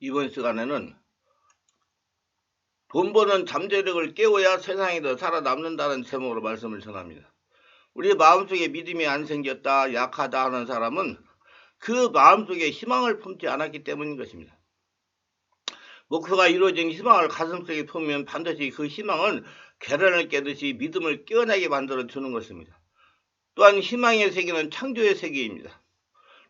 이번 시간에는 돈 버는 잠재력을 깨워야 세상에 더 살아남는다는 제목으로 말씀을 전합니다. 우리 마음속에 믿음이 안 생겼다, 약하다 하는 사람은 그 마음속에 희망을 품지 않았기 때문인 것입니다. 목표가 이루어진 희망을 가슴속에 품으면 반드시 그 희망은 계란을 깨듯이 믿음을 깨어나게 만들어 주는 것입니다. 또한 희망의 세계는 창조의 세계입니다.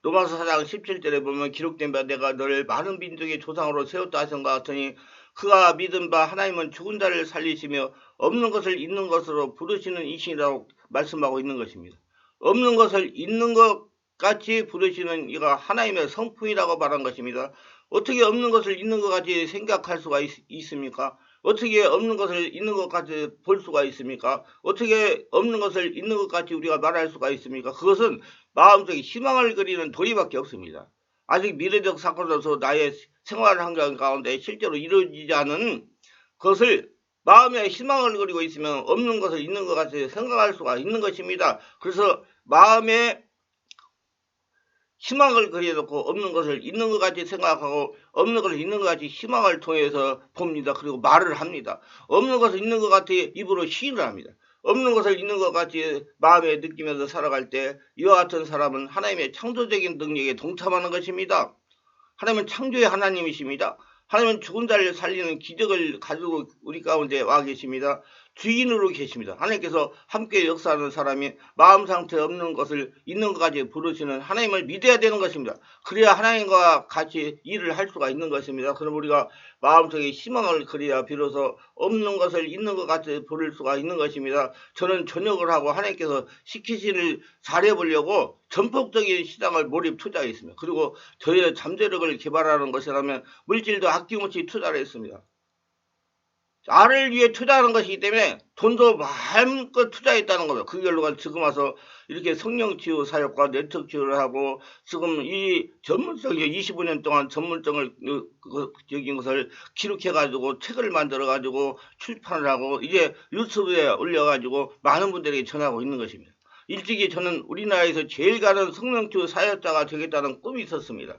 로마서 4장 17절에 보면 기록된 바 내가 너를 많은 민족의 조상으로 세웠다 하신 것 같으니 그가 믿은 바 하나님은 죽은 자를 살리시며 없는 것을 있는 것으로 부르시는 이신이라고 말씀하고 있는 것입니다. 없는 것을 있는 것 같이 부르시는 이가 하나님의 성품이라고 말한 것입니다. 어떻게 없는 것을 있는 것 같이 생각할 수가 있습니까? 어떻게 없는 것을 있는 것 같이 볼 수가 있습니까? 어떻게 없는 것을 있는 것 같이 우리가 말할 수가 있습니까? 그것은 마음속에 희망을 그리는 도리밖에 없습니다. 아직 미래적 사건으로서 나의 생활 환경 가운데 실제로 이루어지지 않은 것을 마음에 희망을 그리고 있으면 없는 것을 있는 것 같이 생각할 수가 있는 것입니다. 그래서 마음에 희망을 그려놓고 없는 것을 있는 것 같이 생각하고 없는 것을 있는 것 같이 희망을 통해서 봅니다. 그리고 말을 합니다. 없는 것을 있는 것 같이 입으로 시인을 합니다. 없는 것을 있는 것 같이 마음에 느끼면서 살아갈 때 이와 같은 사람은 하나님의 창조적인 능력에 동참하는 것입니다. 하나님은 창조의 하나님이십니다. 하나님은 죽은 자를 살리는 기적을 가지고 우리 가운데 와 계십니다. 주인으로 계십니다. 하나님께서 함께 역사하는 사람이 마음 상태에 없는 것을 있는 것까지 부르시는 하나님을 믿어야 되는 것입니다. 그래야 하나님과 같이 일을 할 수가 있는 것입니다. 그럼 우리가 마음속에 희망을 그려야 비로소 없는 것을 있는 것 같이 부를 수가 있는 것입니다. 저는 전역을 하고 하나님께서 시키시를 잘해보려고 전폭적인 시장을 몰입 투자했습니다. 그리고 저희의 잠재력을 개발하는 것이라면 물질도 아낌없이 투자를 했습니다. 나를 위해 투자하는 것이기 때문에 돈도 마음껏 투자했다는 겁니다. 그 결과가 지금 와서 이렇게 성령치유 사역과 네트워크 치유를 하고 지금 이 전문성이 25년 동안 전문성을 적인 것을 기록해가지고 책을 만들어가지고 출판을 하고 이제 유튜브에 올려가지고 많은 분들에게 전하고 있는 것입니다. 일찍이 저는 우리나라에서 제일 가는 성령치유 사역자가 되겠다는 꿈이 있었습니다.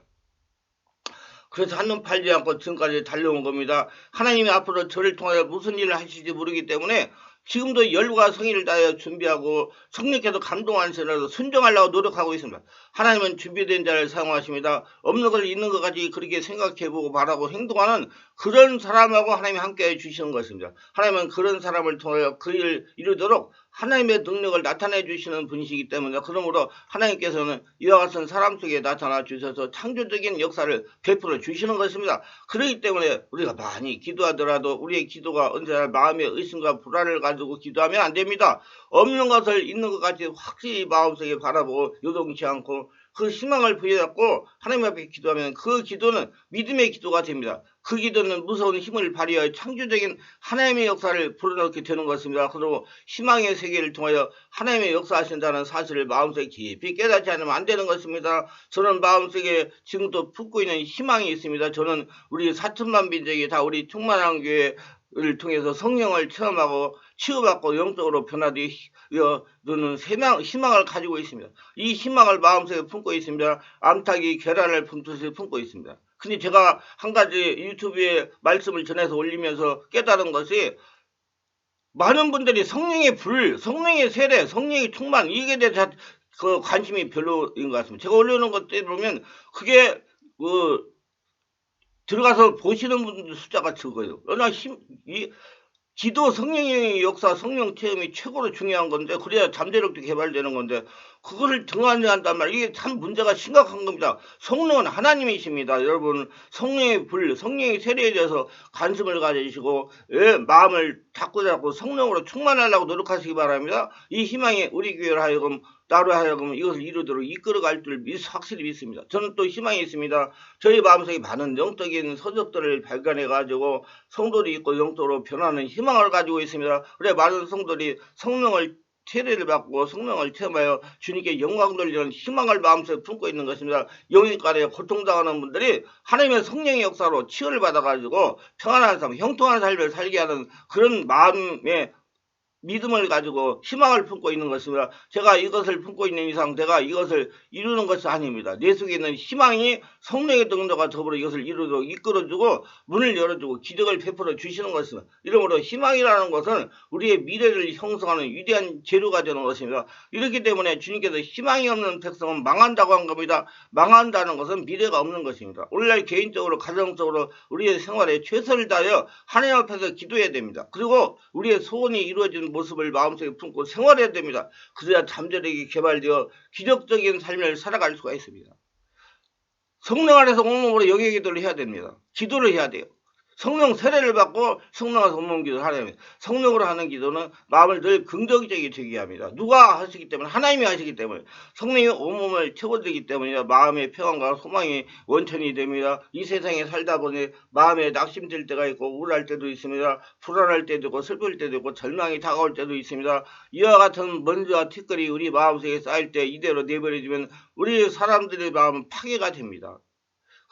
그래서 한눈 팔지 않고 지금까지 달려온 겁니다. 하나님이 앞으로 저를 통하여 무슨 일을 하실지 모르기 때문에 지금도 열과 성의를 다하여 준비하고 성령께서 감동하시라도 순종하려고 노력하고 있습니다. 하나님은 준비된 자를 사용하십니다. 없는 걸 있는 것 같이 그렇게 생각해보고 바라고 행동하는 그런 사람하고 하나님이 함께해 주시는 것입니다. 하나님은 그런 사람을 통하여 그 일을 이루도록 하나님의 능력을 나타내 주시는 분이시기 때문에 그러므로 하나님께서는 이와 같은 사람 속에 나타나 주셔서 창조적인 역사를 베풀어 주시는 것입니다. 그렇기 때문에 우리가 많이 기도하더라도 우리의 기도가 언제나 마음의 의심과 불안을 가지고 기도하면 안 됩니다. 없는 것을 있는 것 같이 확실히 마음속에 바라보고 요동치 않고 그 희망을 부여잡고 하나님 앞에 기도하면 그 기도는 믿음의 기도가 됩니다. 그 기도는 무서운 힘을 발휘하여 창조적인 하나님의 역사를 불어넣게 되는 것입니다. 그리고 희망의 세계를 통하여 하나님의 역사하신다는 사실을 마음속에 깊이 깨닫지 않으면 안 되는 것입니다. 저는 마음속에 지금도 품고 있는 희망이 있습니다. 저는 우리 4천만 민족이 다 우리 충만한 교회를 통해서 성령을 체험하고 치유받고 영적으로 변화되어 저는 희망을 가지고 있습니다. 이 희망을 마음속에 품고 있습니다. 암탉이 계란을 품듯이 품고 있습니다. 근데 제가 한 가지 유튜브에 말씀을 전해서 올리면서 깨달은 것이 많은 분들이 성령의 불, 성령의 세례, 성령의 충만 이게 대해서 그 관심이 별로인 것 같습니다. 제가 올려놓은 것들 보면 그게 들어가서 보시는 분들 숫자가 적어요. 그러나 기도 성령의 역사, 성령 체험이 최고로 중요한 건데 그래야 잠재력도 개발되는 건데 그거를 등한시한단 말이에요. 이게 참 문제가 심각한 겁니다. 성령은 하나님이십니다. 여러분 성령의 불, 성령의 세례에 대해서 관심을 가지시고 마음을 자꾸 성령으로 충만하려고 노력하시기 바랍니다. 이 희망이 우리 교회를 하여금 나로 하여금 이것을 이루도록 이끌어갈 줄 확실히 믿습니다. 저는 또 희망이 있습니다. 저희 마음속에 많은 영적인 서적들을 발견해가지고 성도들이 있고 영적으로 변하는 희망을 가지고 있습니다. 그래 많은 성도들이 성령을 세례를 받고 성령을 체험하여 주님께 영광 돌리는 희망을 마음속에 품고 있는 것입니다. 영인간에 고통당하는 분들이 하나님의 성령의 역사로 치유를 받아가지고 평안한 삶, 형통한 삶을 살게 하는 그런 마음의 믿음을 가지고 희망을 품고 있는 것입니다. 제가 이것을 품고 있는 이상 제가 이것을 이루는 것이 아닙니다. 내 속에 있는 희망이 성령의 능력과 더불어 이것을 이루도록 이끌어주고 문을 열어주고 기적을 베풀어 주시는 것입니다. 이러므로 희망이라는 것은 우리의 미래를 형성하는 위대한 재료가 되는 것입니다. 이렇기 때문에 주님께서 희망이 없는 백성은 망한다고 한 겁니다. 망한다는 것은 미래가 없는 것입니다. 오늘날 개인적으로 가정적으로 우리의 생활에 최선을 다하여 하나님 앞에서 기도해야 됩니다. 그리고 우리의 소원이 이루어지는 모습을 마음속에 품고 생활해야 됩니다. 그래야 잠재력이 개발되어 기적적인 삶을 살아갈 수가 있습니다. 성령 안에서 온몸으로 영의 기도를 해야 됩니다. 기도를 해야 돼요. 성령 세례를 받고 성령에서 온몸 기도를 하려면 성령으로 하는 기도는 마음을 늘 긍정적이게 되게 합니다. 누가 하시기 때문에 하나님이 하시기 때문에 성령이 온몸을 채워주기 때문에 마음의 평안과 소망이 원천이 됩니다. 이 세상에 살다 보니 마음에 낙심될 때가 있고 우울할 때도 있습니다. 불안할 때도 있고 슬플 때도 있고 절망이 다가올 때도 있습니다. 이와 같은 먼지와 티끌이 우리 마음속에 쌓일 때 이대로 내버려지면 우리 사람들의 마음은 파괴가 됩니다.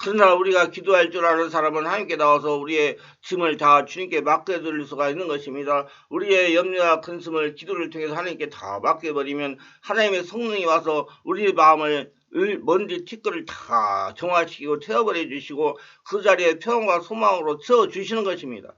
그러나 우리가 기도할 줄 아는 사람은 하나님께 나와서 우리의 짐을 다 주님께 맡겨드릴 수가 있는 것입니다. 우리의 염려와 근심을 기도를 통해서 하나님께 다 맡겨버리면 하나님의 성령이 와서 우리의 마음을 먼지 티끌을 다 정화시키고 태워버려 주시고 그 자리에 평안과 소망으로 채워주시는 것입니다.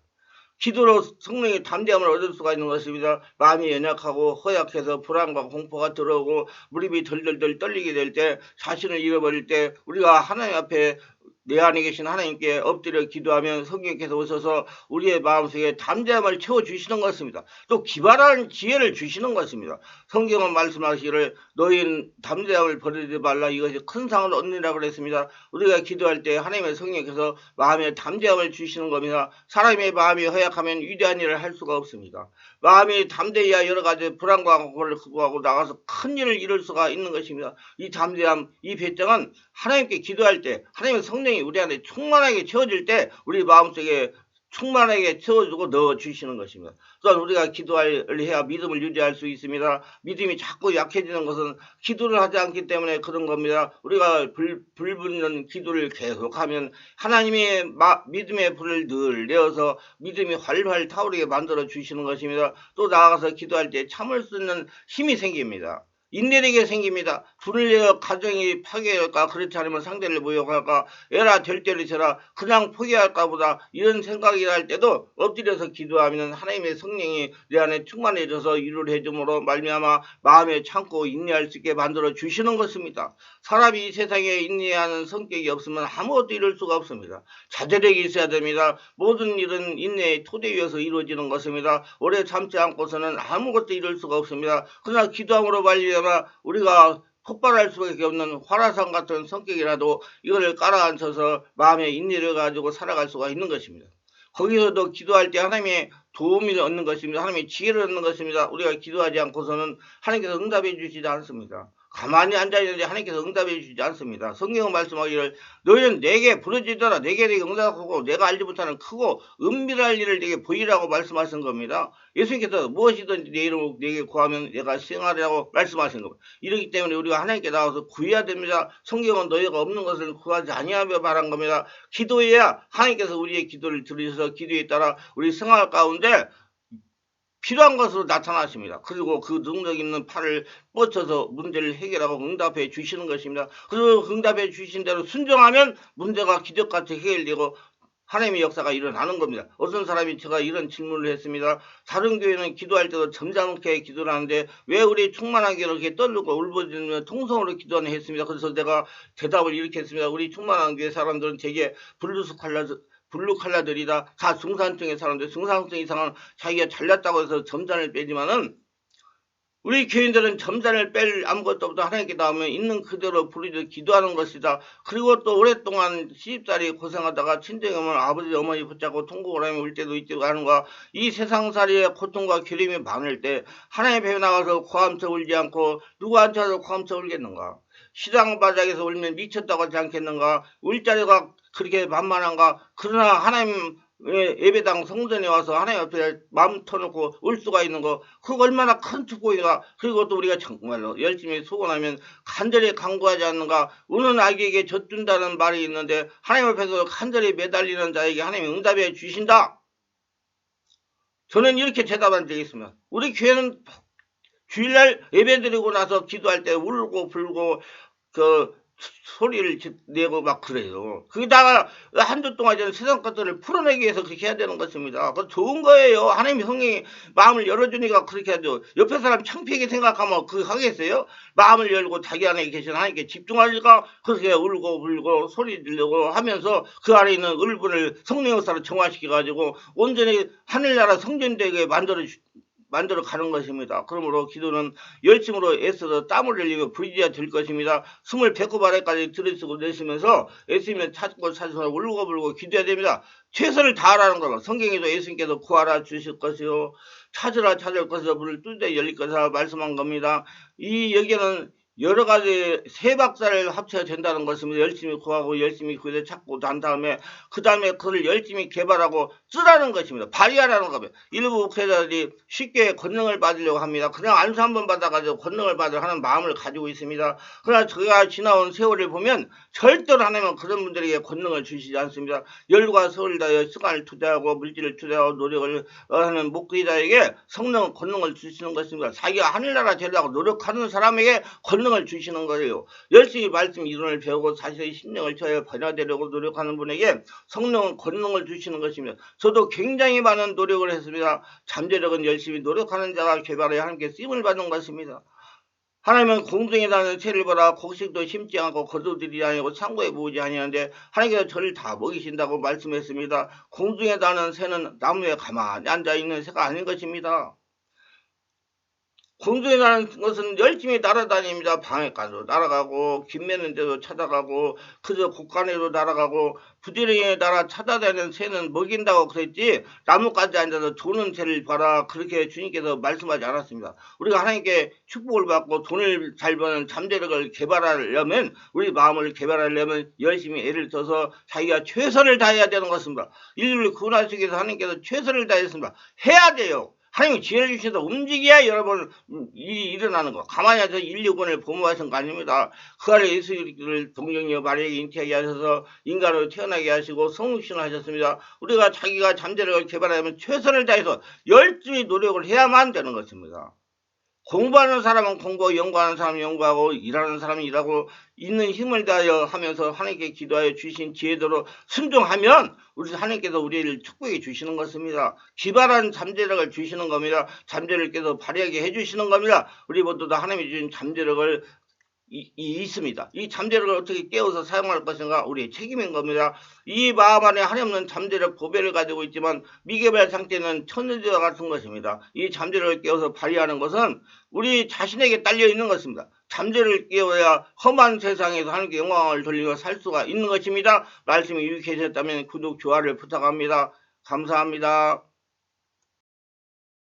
기도로 성령의 담대함을 얻을 수가 있는 것입니다. 마음이 연약하고 허약해서 불안과 공포가 들어오고 무릎이 덜덜덜 떨리게 될 때 자신을 잃어버릴 때 우리가 하나님 앞에 내 안에 계신 하나님께 엎드려 기도하면 성령께서 오셔서 우리의 마음속에 담대함을 채워주시는 것입니다. 또 기발한 지혜를 주시는 것입니다. 성경은 말씀하시기를 너희는 담대함을 버리지 말라 이것이 큰 상을 얻느니라 그랬습니다. 우리가 기도할 때 하나님의 성령께서 마음에 담대함을 주시는 겁니다. 사람의 마음이 허약하면 위대한 일을 할 수가 없습니다. 마음이 담대해야 여러 가지 불안과 공포를 극복하고 나가서 큰 일을 이룰 수가 있는 것입니다. 이 담대함, 이 배짱은 하나님께 기도할 때 하나님의 성령이 우리 안에 충만하게 채워질 때 우리 마음속에 충만하게 채워주고 넣어주시는 것입니다. 또한 우리가 기도를 해야 믿음을 유지할 수 있습니다. 믿음이 자꾸 약해지는 것은 기도를 하지 않기 때문에 그런 겁니다. 우리가 불 붙는 기도를 계속하면 하나님의 믿음의 불을 늘 내어서 믿음이 활활 타오르게 만들어 주시는 것입니다. 또 나아가서 기도할 때 참을 수 있는 힘이 생깁니다. 인내력이 생깁니다. 불을 내어 가정이 파괴할까 그렇지 않으면 상대를 모욕할까 에라 될 대로 쳐라 그냥 포기할까 보다 이런 생각이 날 때도 엎드려서 기도하면 하나님의 성령이 내 안에 충만해져서 일을 해줌으로 말미암아 마음에 참고 인내할 수 있게 만들어 주시는 것입니다. 사람이 이 세상에 인내하는 성격이 없으면 아무것도 이룰 수가 없습니다. 자제력이 있어야 됩니다. 모든 일은 인내의 토대 위에서 이루어지는 것입니다. 오래 참지 않고서는 아무것도 이룰 수가 없습니다. 그러나 기도함으로 말미암아 우리가 폭발할 수밖에 없는 화라산 같은 성격이라도 이거를 깔아앉혀서 마음의 인내를 가지고 살아갈 수가 있는 것입니다. 거기서도 기도할 때 하나님의 도움을 얻는 것입니다. 하나님의 지혜를 얻는 것입니다. 우리가 기도하지 않고서는 하나님께서 응답해 주시지 않습니다. 가만히 앉아있는데 하나님께서 응답해 주시지 않습니다. 성경은 말씀하기를 너희는 내게 부르짖어라 내게 응답하고 내가 알지 못하는 크고 은밀한 일을 내게 보이라고 말씀하신 겁니다. 예수님께서 무엇이든지 내 이름으로 내게 구하면 내가 시행하리라고 말씀하신 겁니다. 이렇기 때문에 우리가 하나님께 나와서 구해야 됩니다. 성경은 너희가 없는 것을 구하지 아니하며 말한 겁니다. 기도해야 하나님께서 우리의 기도를 들으셔서 기도에 따라 우리 생활 가운데 필요한 것으로 나타나십니다. 그리고 그 능력 있는 팔을 뻗쳐서 문제를 해결하고 응답해 주시는 것입니다. 그리고 응답해 주신 대로 순종하면 문제가 기적같이 해결되고 하나님의 역사가 일어나는 겁니다. 어떤 사람이 제가 이런 질문을 했습니다. 다른 교회는 기도할 때도 점잖게 기도를 하는데 왜 우리 충만하게 이렇게 떨리고 울부짖으며 통성으로 기도하는 했습니다. 그래서 제가 대답을 이렇게 했습니다. 우리 충만한 교회 사람들은 되게 블루칼라들이다. 다 중산층의 사람들, 중산층 이상은 자기가 잘났다고 해서 점잔을 빼지만은 우리 교인들은 점잔을 뺄 아무것도 없다. 하나님께 나오면 있는 그대로 부르짖어 기도하는 것이다. 그리고 또 오랫동안 시집살이 고생하다가 친정에 오면 아버지 어머니 붙잡고 통곡을 하며 울 때도 있고 하는가. 이 세상살이의 고통과 괴림이 많을 때 하나님 앞에 나가서 고함쳐 울지 않고 누구한테도 고함쳐 울겠는가. 시장 바닥에서 울면 미쳤다고 하지 않겠는가. 울자리가 그렇게 만만한가. 그러나 하나님 예배당 성전에 와서 하나님 앞에 마음 터놓고 울 수가 있는 거 그거 얼마나 큰 축복인가. 그리고 또 우리가 정말로 열심히 수고하면 간절히 간구하지 않는가. 우는 아기에게 젖준다는 말이 있는데 하나님 앞에서 간절히 매달리는 자에게 하나님이 응답해 주신다. 저는 이렇게 대답한 적이 있습니다. 우리 교회는 주일날 예배 드리고 나서 기도할 때 울고 불고 그 소리를 내고 막 그래요. 거기다가 한주 동안 전 세상 것들을 풀어내기 위해서 그렇게 해야 되는 것입니다. 그거 좋은 거예요. 하나님이 성령이 마음을 열어주니까 그렇게 하죠. 옆에 사람 창피하게 생각하면 그거 하겠어요? 마음을 열고 자기 안에 계신 하나님께 집중하니까 그렇게 울고 불고 소리 지르고 하면서 그 안에 있는 을분을 성령 역사로 정화시켜가지고 온전히 하늘나라 성전되게 만들어 가는 것입니다. 그러므로 기도는 열심으로 애써서 땀을 흘리며 부지해야 될 것입니다. 숨을 배꼽 아래까지 들이쓰고 내쉬면서 애쓰면 찾고 찾아서 울고불고 기도해야 됩니다. 최선을 다하라는 거로 성경에도 예수님께서 구하라 주실 것이요 찾으라 찾을 것이요 문을 뚫되 열릴 것이라 말씀한 겁니다. 이 여기는 여러 가지 세 박자를 합쳐야 된다는 것입니다. 열심히 구하고 열심히 그대 찾고 난 다음에 그 다음에 그걸 열심히 개발하고 쓰라는 것입니다. 발휘하라는 겁니다. 일부 목회자들이 쉽게 권능을 받으려고 합니다. 그냥 안수 한번 받아가지고 권능을 받으려 하는 마음을 가지고 있습니다. 그러나 제가 지나온 세월을 보면 절대로 하나님은 그런 분들에게 권능을 주시지 않습니다. 열과 서울을 다하여 시간을 투자하고 물질을 투자하고 노력을 하는 목회자에게 성령 권능을 주시는 것입니다. 자기가 하늘나라 되려고 노력하는 사람에게 권능을 주시는 거예요. 열심히 말씀 이론을 배우고 자신의 심령을 처해 변화되려고 노력하는 분에게 성령은 권능을 주시는 것입니다. 저도 굉장히 많은 노력을 했습니다. 잠재력은 열심히 노력하는 자가 개발해 하나님께 쓰임을 받는 것입니다. 하나님은 공중에 나는 새를 보라 곡식도 심지 않고 거두들이 아니고 창고에 모으지 아니하는데 하나님께서 저를 다 먹이신다고 말씀했습니다. 공중에 나는 새는 나무에 가만히 앉아있는 새가 아닌 것입니다. 공중이라는 것은 열심히 날아다닙니다. 방에까지도 날아가고 긴 매는 데도 찾아가고 그저 곳간에도 날아가고 부지런히 날아 찾아다니는 새는 먹인다고 그랬지 나무까지 앉아서 조는 새를 봐라 그렇게 주님께서 말씀하지 않았습니다. 우리가 하나님께 축복을 받고 돈을 잘 버는 잠재력을 개발하려면 우리 마음을 개발하려면 열심히 애를 써서 자기가 최선을 다해야 되는 것입니다. 인류를 구원하시기 위해서 하나님께서 최선을 다했습니다. 해야 돼요. 하나님이 지혜를 주셔서 움직여야 여러분 일이 일어나는 거. 가만히 앉아서 1,6번을 보모하신 거 아닙니다. 그 안에 예수를 동정이여 마리아에게 잉태하게 하셔서 인간으로 태어나게 하시고 성육신을 하셨습니다. 우리가 자기가 잠재력을 개발하려면 최선을 다해서 열심히 노력을 해야만 되는 것입니다. 공부하는 사람은 공부하고 연구하는 사람은 연구하고 일하는 사람은 일하고 있는 힘을 다하여 하면서 하나님께 기도하여 주신 지혜대로 순종하면 우리 하나님께서 우리를 축복해 주시는 것입니다. 기발한 잠재력을 주시는 겁니다. 잠재력을 발휘하게 해주시는 겁니다. 우리 모두 다 하나님이 주신 잠재력을 있습니다. 이 잠재력을 어떻게 깨워서 사용할 것인가 우리의 책임인 겁니다. 이 마음 안에 하나님은 잠재력 보배를 가지고 있지만 미개발 상태는 천연제와 같은 것입니다. 이 잠재력을 깨워서 발휘하는 것은 우리 자신에게 딸려 있는 것입니다. 잠재력을 깨워야 험한 세상에서 하나님께 영광을 돌리며 살 수가 있는 것입니다. 말씀이 유익하셨다면 구독, 좋아요를 부탁합니다. 감사합니다.